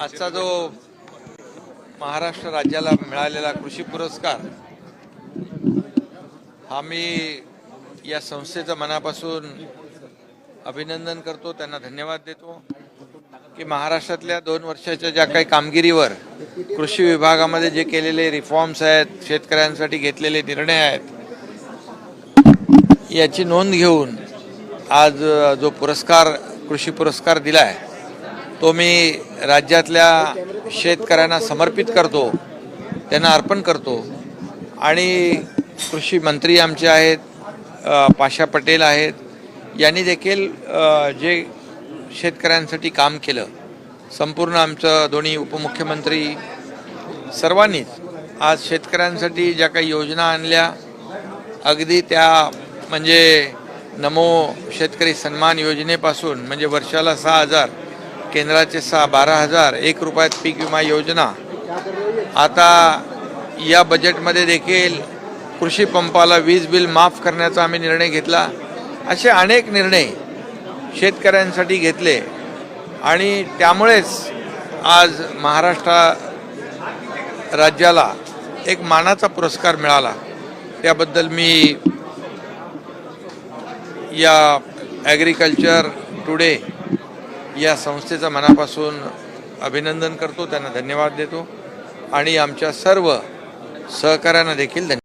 आजचा जो महाराष्ट्र राज्याला मिळालेला कृषी पुरस्कार हा मी या संस्थेचं मनापासून अभिनंदन करतो, त्यांना धन्यवाद देतो की महाराष्ट्रातल्या 2 वर्षाच्या ज्या काही कामगिरीवर कृषी विभागामध्ये जे केलेले रिफॉर्म्स आहेत, शेतकऱ्यांसाठी घेतलेले निर्णय आहेत, याची नोंद घेऊन आज जो पुरस्कार कृषी पुरस्कार दिलाय तो मी राज्यातल्या शेतकऱ्यांना समर्पित करतो, त्यांना अर्पण करतो। आणि कृषी मंत्री आमचे आहेत पाशा पटेल आहेत, यांनी देखील जे शेतकऱ्यांसाठी काम केलं, संपूर्ण आमचं दोन्ही उपमुख्यमंत्री सर्वांनीच आज शेतकऱ्यांसाठी ज्या काही योजना आणल्या, अगदी त्या म्हणजे नमो शेतकरी सन्मान योजनेपासून म्हणजे वर्षाला 6,000, केंद्राचे 12,000, 1 रुपयात पीक विमा योजना, आता या बजेटमध्ये देखील कृषी पंपाला वीज बिल माफ करण्याचा आम्ही निर्णय घेतला। असे अनेक निर्णय शेतकऱ्यांसाठी घेतले आणि त्यामुळेच आज महाराष्ट्र राज्याला एक मानाचा पुरस्कार मिळाला। त्याबद्दल मी या ॲग्रिकल्चर टुडे या संस्थेचं मनापासून अभिनंदन करतो, त्यांना धन्यवाद देतो आणि आमच्या सर्व सहकाऱ्यांना देखील धन्यवाद।